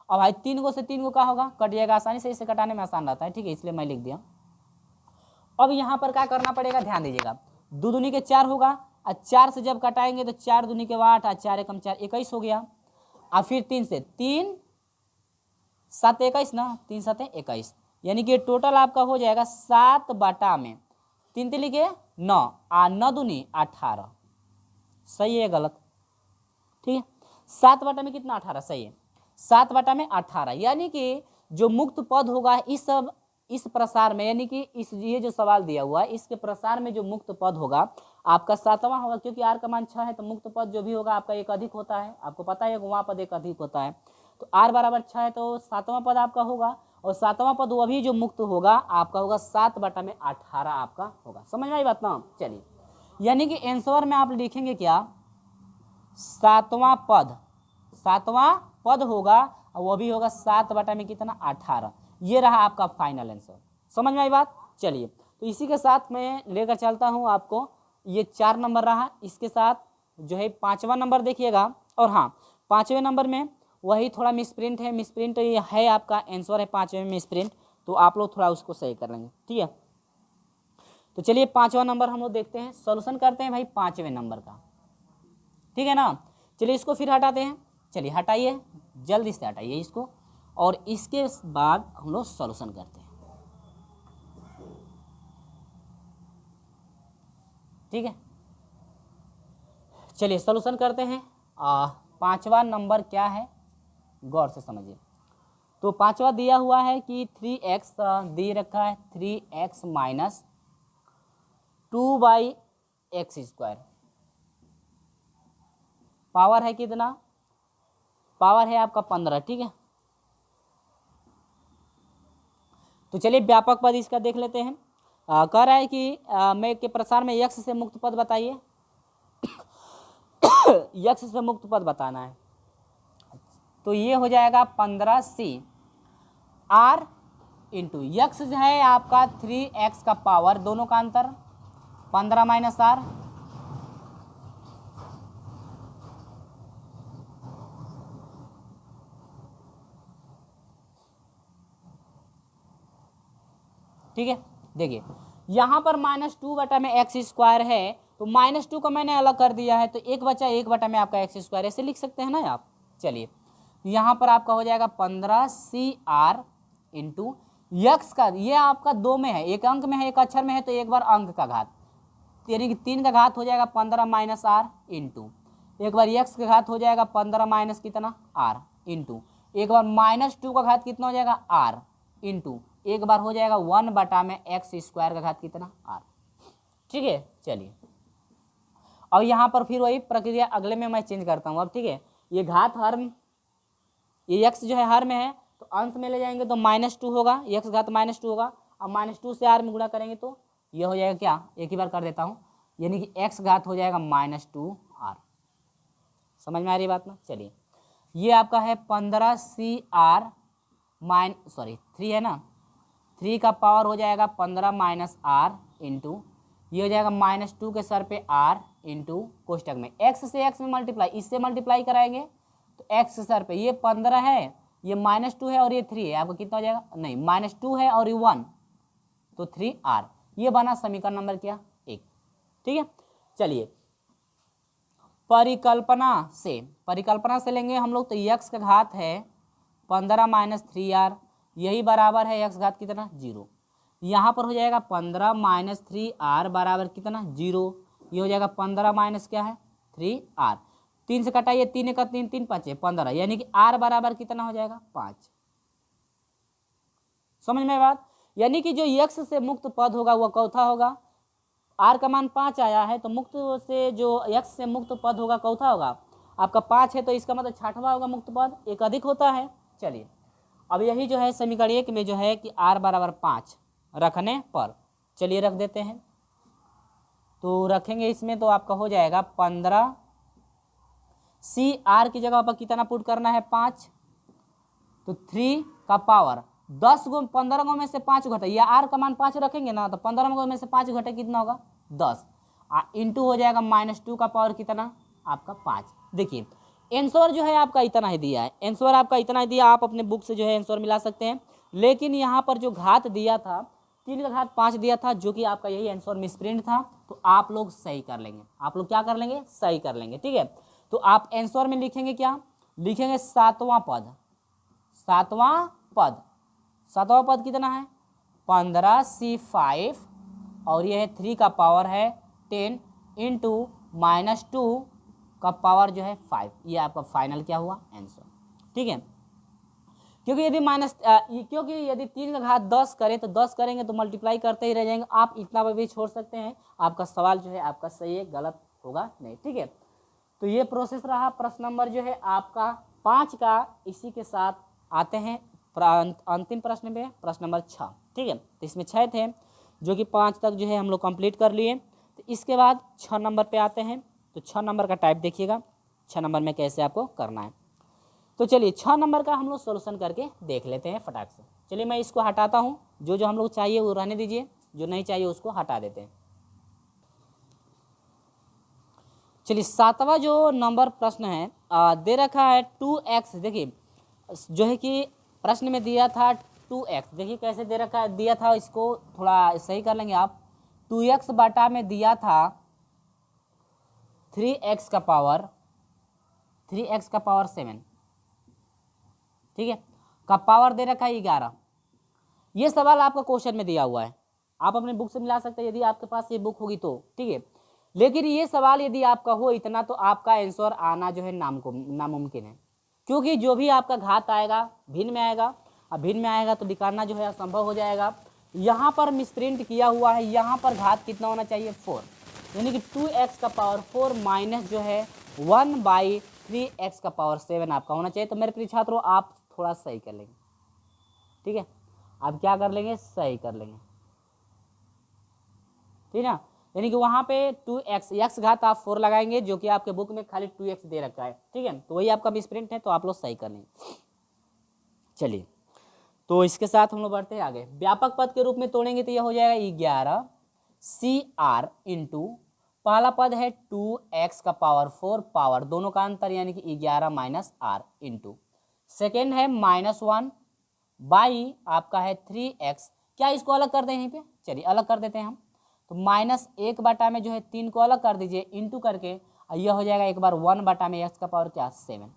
अब भाई 3 को से 3 को क्या होगा कट जाएगा आसानी से, इसे कटाने में आसान रहता है, ठीक है, इसलिए मैं लिख दिया। अब यहाँ पर क्या करना पड़ेगा ध्यान दीजिएगा, 2 दूनी के 4 होगा, और 4 से जब कटाएंगे तो 4 दूनी के 8, और 4 एकम 4 21 हो गया, और फिर 3 से 3 7 21 ना, 3 7 21, यानी कि टोटल आपका हो जाएगा 7 बटा में 3 3 लिखे 9, 9 दूनी 18, सही है गलत, ठीक है। 7 बटा में कितना 18, सही है, 7 बटा में 18, यानी कि जो मुक्त पद होगा इस प्रसार में, यानी कि ये जो सवाल दिया हुआ है इसके प्रसार में जो मुक्त पद होगा आपका 7वां होगा, क्योंकि R का मान 6 है तो मुक्त पद जो भी होगा आपका एक अधिक होता है, आपको पता है वहाँ पद एक अधिक होता है, तो R बराबर 6 है तो 7वां पद आपका होगा, और सातवां पद वो भी जो मुक्त होगा आपका होगा 7/18 आपका होगा। समझ में आई बात ना। चलिए, यानी कि आंसर में आप लिखेंगे क्या, सातवां पद होगा और वो भी होगा 7/18। ये रहा आपका फाइनल आंसर। समझ में आई बात। चलिए, तो इसी के साथ मैं लेकर चलता हूँ आपको, ये 4 नंबर रहा, इसके साथ जो है 5वां नंबर देखिएगा। और हाँ, 5वें नंबर में वही थोड़ा मिसप्रिंट है, मिसप्रिंट ये है आपका आंसर है 5वें में मिसप्रिंट, तो आप लोग थोड़ा उसको सही कर लेंगे, ठीक है। तो चलिए 5वां नंबर हम लोग देखते हैं, सॉल्यूशन करते हैं भाई 5वें नंबर का, ठीक है ना। चलिए इसको फिर हटाते हैं, चलिए हटाइए, जल्दी से हटाइए इसको, और इसके बाद हम लोग सॉल्यूशन करते हैं, ठीक है। चलिए सॉल्यूशन करते हैं। 5वां नंबर क्या है, गौर से समझिए। तो 5वां दिया हुआ है कि 3x दे रखा है, 3x माइनस 2/x²। पावर है कितना, पावर है आपका 15, ठीक है। तो चलिए व्यापक पद इसका देख लेते हैं। कह रहा है कि मैं के प्रसार में यक्ष से मुक्त पद बताइए। यक्ष से मुक्त पद बताना है, तो ये हो जाएगा 15c r इंटू यक्ष है आपका 3x का पावर, दोनों का अंतर 15 माइनस r, ठीक है। देखिए यहाँ पर -2 में x² है, तो -2 को मैंने अलग कर दिया है, तो 1/1 में आपका x² ऐसे लिख सकते हैं ना आप। चलिए यहाँ पर आपका हो जाएगा 15cr इंटू यक्स का, ये आपका 2 में है, एक अंक में है एक अक्षर में है, तो एक बार अंक का घात, यानी कि 3 का घात हो जाएगा 15 माइनस r इंटू एक बार यक्स का घात हो जाएगा 15 माइनस कितना r इंटू एक बार -2 का घात कितना हो जाएगा r इंटू एक बार हो जाएगा 1/x² का घात कितना r, ठीक है। चलिए और यहाँ पर फिर वही प्रक्रिया अगले में मैं चेंज करता हूँ अब, ठीक है। ये घात हर, ये x जो है हर में है, तो अंश में ले जाएंगे तो -2 होगा, x घात -2 होगा, अब -2 से r में गुणा करेंगे तो ये हो जाएगा क्या, एक ही बार कर देता हूँ, यानी कि x घात हो जाएगा -2r। समझ में आ रही बात ना। चलिए ये आपका है 15cr 3 है ना, 3 का पावर हो जाएगा 15 माइनस r इंटू ये हो जाएगा -2 के सर पे r इंटू कोष्टक में x से x में मल्टीप्लाई, इससे मल्टीप्लाई कराएंगे तो x के सर पे ये 15 है, ये -2 है और ये 3 है, आपको कितना हो जाएगा, नहीं -2 है और ये 1, तो 3r। ये बना समीकरण नंबर क्या, 1, ठीक है। चलिए परिकल्पना से लेंगे हम लोग, तो x का घात है 15 माइनस 3r, यही बराबर है x घात कितना 0, यहाँ पर हो जाएगा 15 माइनस 3r बराबर कितना 0, ये हो जाएगा 15 माइनस क्या है 3r, 3 से कटाइए, 3 का 3 3 5 15, यानी कि r बराबर कितना हो जाएगा 5। समझ में बात, यानी कि जो x से मुक्त पद होगा वह चौथा होगा, r का मान 5 आया है, तो मुक्त से जो x से मुक्त पद होगा चौथा होगा, आपका 5 है तो इसका मतलब 6वां होगा मुक्त पद, एक अधिक होता है। चलिए अब यही जो है समीकरण 1 में जो है कि r बराबर 5 रखने पर, चलिए रख देते हैं, तो रखेंगे इसमें तो आपका हो जाएगा 15 cr की जगह पर कितना पुट करना है 5, तो 3 का पावर 10 गो 15 गो में से 5 घटे, या r का मान 5 रखेंगे ना, तो 15 गो में से 5 घटे कितना होगा 10, इंटू हो जाएगा -2 का पावर कितना आपका 5। देखिए आंसर जो है आपका इतना ही दिया है, आंसर आपका इतना ही दिया, आप अपने बुक से जो है आंसर मिला सकते हैं, लेकिन यहाँ पर जो घात दिया था 3 का घात 5 दिया था, जो कि आपका यही आंसर मिसप्रिंट था, तो आप लोग सही कर लेंगे, आप लोग क्या कर लेंगे, सही कर लेंगे, ठीक है। तो आप आंसर में लिखेंगे क्या, लिखेंगे 7वां पद, 7वां पद कितना है 15c5 और ये है 3 का पावर है 10 इंटू -2 का पावर जो है 5, ये आपका फाइनल क्या हुआ आंसर, ठीक है। क्योंकि यदि 3 का घात 10 करें तो 10 करेंगे तो मल्टीप्लाई करते ही रह जाएंगे, आप इतना भी छोड़ सकते हैं, आपका सवाल जो है आपका सही है, गलत होगा नहीं, ठीक है। तो ये प्रोसेस रहा, प्रश्न नंबर जो है आपका 5 का। इसी के साथ आते हैं अंतिम प्रश्न पे प्रश्न नंबर 6, ठीक है। तो इसमें 6 थे जो कि 5 तक जो है हम लोग कंप्लीट कर लिए। तो इसके बाद 6 नंबर पे आते हैं। तो 6 नंबर का टाइप देखिएगा, 6 नंबर में कैसे आपको करना है। तो चलिए 6 नंबर का हम लोग सोल्यूशन करके देख लेते हैं फटाक से। चलिए मैं इसको हटाता हूँ, जो हम लोग चाहिए वो रहने दीजिए, जो नहीं चाहिए उसको हटा देते हैं। चलिए 7वां जो नंबर प्रश्न है दे रखा है 2x। देखिए जो है कि प्रश्न में दिया था 2x, देखिए कैसे दे रखा है, दिया था, इसको थोड़ा सही कर लेंगे आप। 2x बटा में दिया था 3x का पावर 7, ठीक है, का पावर दे रखा है 11। ये सवाल आपका क्वेश्चन में दिया हुआ है, आप अपने बुक से मिला सकते हैं यदि आपके पास ये बुक होगी तो, ठीक है। लेकिन ये सवाल यदि आपका हो इतना तो आपका आंसर आना जो है नामुमकिन है, क्योंकि जो भी आपका घात आएगा भिन्न में आएगा, अब भिन्न में आएगा तो निकालना जो है असंभव हो जाएगा। यहाँ पर मिसप्रिंट किया हुआ है, यहाँ पर घात कितना होना चाहिए 4, यानी कि 2x का पावर 4 माइनस जो है 1/3x का पावर 7 आपका होना चाहिए। तो मेरे प्रिय छात्रों आप थोड़ा सही कर लेंगे, ठीक है, आप क्या कर लेंगे, सही कर लेंगे, ठीक है ना। यानी कि वहाँ पे 2x x घात आप 4 लगाएंगे, जो कि आपके बुक में खाली 2x दे रखा है, ठीक है, तो वही आपका मिसप्रिंट है, तो आप लोग सही कर लेंगे। चलिए तो इसके साथ हम लोग बढ़ते हैं आगे। व्यापक पद के रूप में तोड़ेंगे तो यह हो जाएगा 11 CR इंटू पहला पद है 2x का पावर 4 पावर दोनों का अंतर यानी कि 11 माइनस r इंटू सेकेंड है -1 बाई आपका है 3x। क्या इसको अलग कर दें यहीं पे, चलिए अलग कर देते हैं हम। तो -1 बटा में जो है 3 को अलग कर दीजिए इंटू करके, और यह हो जाएगा एक बार 1 बटा में x का पावर क्या 7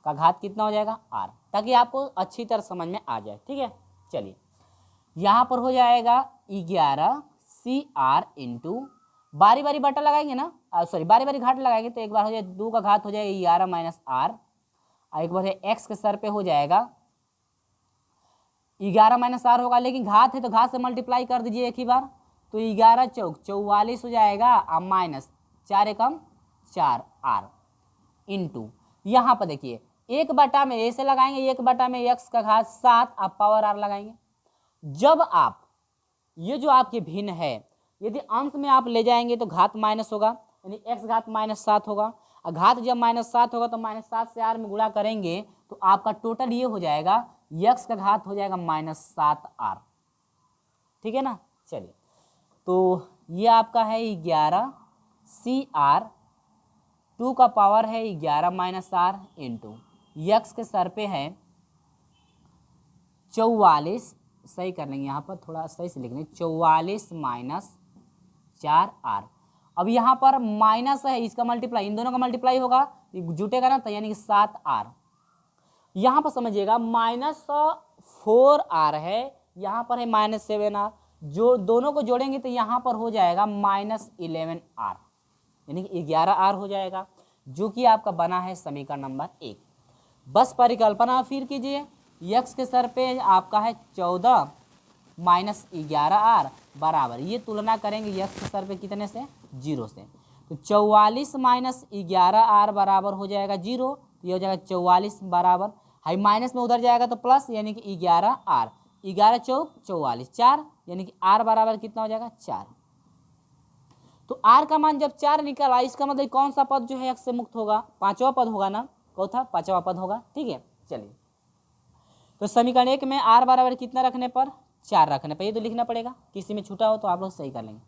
का घात कितना हो जाएगा r, ताकि आपको अच्छी तरह समझ में आ जाए, ठीक है। चलिए यहाँ पर हो जाएगा 11 CR इंटू बारी बारी बटा लगाएंगे ना, सॉरी बारी बारी घाट लगाएंगे, तो एक बार हो जाए 2 का घात हो जाएगा 11 माइनस r, और एक बार है x के सर पे हो जाएगा 11 माइनस r होगा, लेकिन घात है तो घात से मल्टीप्लाई कर दीजिए एक ही बार, तो 11 चौक 44 हो जाएगा, और माइनस 4 एकम 4r इंटू यहाँ पर देखिए 1 बटा में ऐसे लगाएंगे, 1 बटा में x का घात 7, आप पावर r लगाएंगे। जब आप ये जो आपके भिन्न है यदि अंश में आप ले जाएंगे तो घात माइनस होगा, यानी x घात -7 होगा, और घात जब -7 होगा तो -7 से r में गुणा करेंगे तो आपका टोटल ये हो जाएगा x का घात हो जाएगा -7r, ठीक है ना। चलिए तो ये आपका है 11 CR 2 का पावर है 11 माइनस r इंटू x के सर पे है 44, सही कर लेंगे यहाँ पर, थोड़ा सही से लिख लेंगे 44 माइनस 4r। अब यहाँ पर माइनस है, इसका मल्टीप्लाई, इन दोनों का मल्टीप्लाई होगा जुटेगा ना, तो यानी कि 7r। यहाँ पर समझिएगा -4r है, यहाँ पर है -7r, जो दोनों को जोड़ेंगे तो यहाँ पर हो जाएगा -11r, यानी कि 11r हो जाएगा, जो कि आपका बना है समीकरण नंबर 1। बस परिकल्पना फिर कीजिए, x के सर पे आपका है 14 माइनस 11r बराबर, ये तुलना करेंगे x के सर पे कितने से, 0 से, तो 44 माइनस 11r बराबर हो जाएगा 0, ये हो जाएगा 44 बराबर, हाई माइनस में उधर जाएगा तो प्लस, यानी कि 11r, 11 चौक 44 4, यानी कि r बराबर कितना हो जाएगा 4। तो r का मान जब 4 निकला, इसका मतलब कौन सा पद जो है x से मुक्त होगा, 5वां पद होगा ना, कौन था 5वां पद होगा, ठीक है। चलिए तो समीकरण 1 में r बराबर कितना रखने पर, 4 रखने पर, ये तो लिखना पड़ेगा, किसी में छूटा हो तो आप लोग सही कर लेंगे।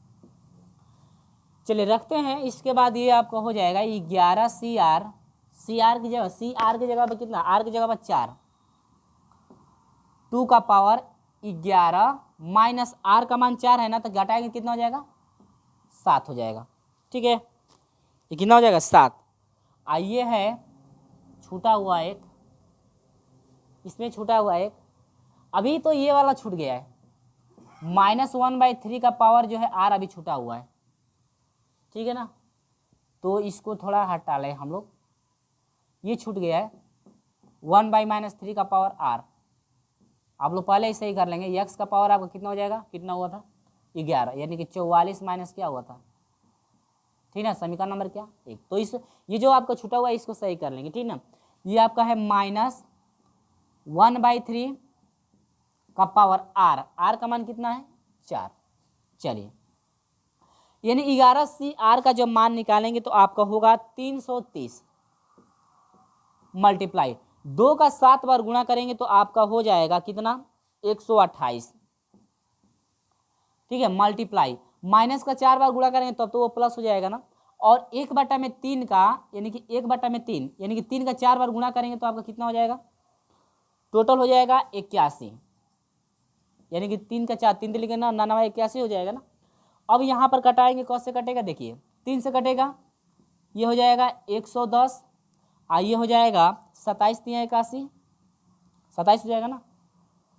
चलिए रखते हैं, इसके बाद ये आपका हो जाएगा 11 CR की जगह, CR की जगह पर कितना, r की जगह पर 4, 2 का पावर 11 माइनस r का मान 4 है ना, तो घटाएंगे कितना हो जाएगा 7 हो जाएगा, ठीक है, ये कितना हो जाएगा 7। आइए है छूटा हुआ एक, इसमें छूटा हुआ एक, अभी तो ये वाला छूट गया है, -1/3 का पावर जो है r अभी छूटा हुआ है, ठीक है ना, तो इसको थोड़ा हटा लें हम लोग, ये छूट गया है 1/-3 का पावर r, आप लोग पहले ही सही कर लेंगे, x का पावर आपका कितना हो जाएगा, कितना हुआ था 11, यानी कि 44 माइनस क्या हुआ था, ठीक ना, समीकरण नंबर क्या 1। तो इस ये जो आपका छूटा हुआ है इसको सही कर लेंगे, ठीक ना। ये आपका है -1/3 का पावर आर, आर का मान कितना है 4। चलिए यानी 11C आर का जब मान निकालेंगे तो आपका होगा 330 मल्टीप्लाई 2 का 7 बार गुणा करेंगे तो आपका हो जाएगा कितना 128। ठीक है, मल्टीप्लाई माइनस का 4 बार गुणा करेंगे तब तो वो प्लस हो जाएगा ना। और 1/3 का यानी कि 1/3 यानी कि 3 का 4 बार गुणा करेंगे तो आपका कितना हो जाएगा, टोटल हो जाएगा 81। यानी कि 3 का 4 3 दिल के ना 81 हो जाएगा ना। अब यहाँ पर कटाएंगे, कौन से कटेगा, देखिए 3 से कटेगा, ये हो जाएगा 110, ये हो जाएगा 27 3 81, 27 हो जाएगा ना।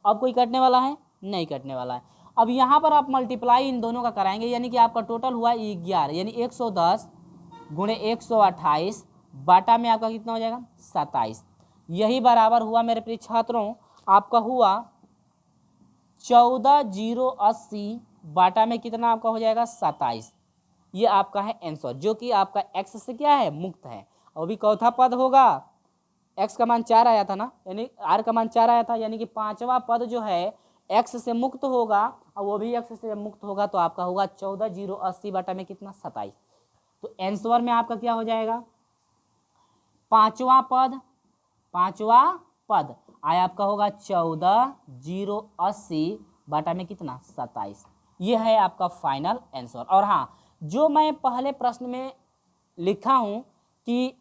अब कोई कटने वाला है, नहीं कटने वाला है। अब यहाँ पर आप मल्टीप्लाई इन दोनों का कराएंगे, यानी कि आपका टोटल हुआ 11, यानी 110 गुणे 128 बाटा में आपका कितना हो जाएगा 27। यही बराबर हुआ मेरे प्रिय छात्रों, आपका हुआ 14,080 बाटा में कितना आपका हो जाएगा 27। ये आपका है आंसर, जो कि आपका एक्स से क्या है, मुक्त है। और भी चौथा पद होगा, एक्स का मान 4 आया था ना, यानी आर का मान 4 आया था, यानी कि पांचवा पद जो है एक्स से मुक्त होगा, और वो भी एक्स से मुक्त होगा तो आपका होगा 14,080 बाटा में कितना 27। तो आंसर में आपका क्या हो जाएगा, पांचवा पद आया आपका होगा 14,080 बाटा में कितना 27। ये है आपका फाइनल आंसर। और हाँ, जो मैं पहले प्रश्न में लिखा हूँ कि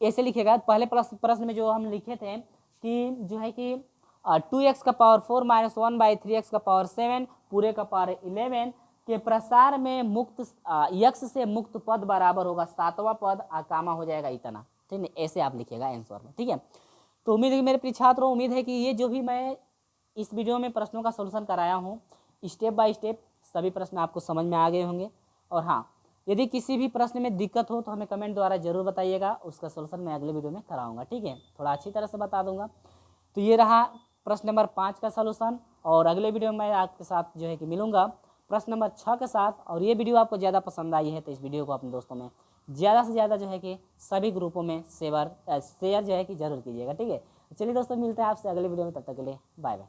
ऐसे लिखेगा, पहले प्रश्न में जो हम लिखे थे कि जो है कि 2x का पावर 4 माइनस 1/3x का पावर 7 पूरे का पावर 11 के प्रसार में मुक्त यक्ष से मुक्त पद बराबर होगा 7वां पद, कामा हो जाएगा इतना। ठीक है, ऐसे आप लिखिएगा आंसर में। ठीक है, तो उम्मीद है कि मेरे प्रिय छात्रों, उम्मीद है कि ये जो भी मैं इस वीडियो में प्रश्नों का सोल्यूशन कराया हूँ, स्टेप बाय स्टेप सभी प्रश्न आपको समझ में आ गए होंगे। और हाँ, यदि किसी भी प्रश्न में दिक्कत हो तो हमें कमेंट द्वारा जरूर बताइएगा, उसका सोल्यूशन मैं अगले वीडियो में कराऊंगा। ठीक है, थोड़ा अच्छी तरह से बता दूंगा। तो ये रहा प्रश्न नंबर 5 का सोल्यूशन, और अगले वीडियो में मैं आपके साथ जो है कि मिलूंगा प्रश्न नंबर 6 के साथ। और ये वीडियो आपको ज़्यादा पसंद आई है तो इस वीडियो को अपने दोस्तों में ज़्यादा से ज़्यादा जो है कि सभी ग्रुपों में शेयर जो है कि जरूर कीजिएगा। ठीक है, चलिए दोस्तों, मिलते हैं आपसे अगले वीडियो में, तब तक के लिए बाय बाय।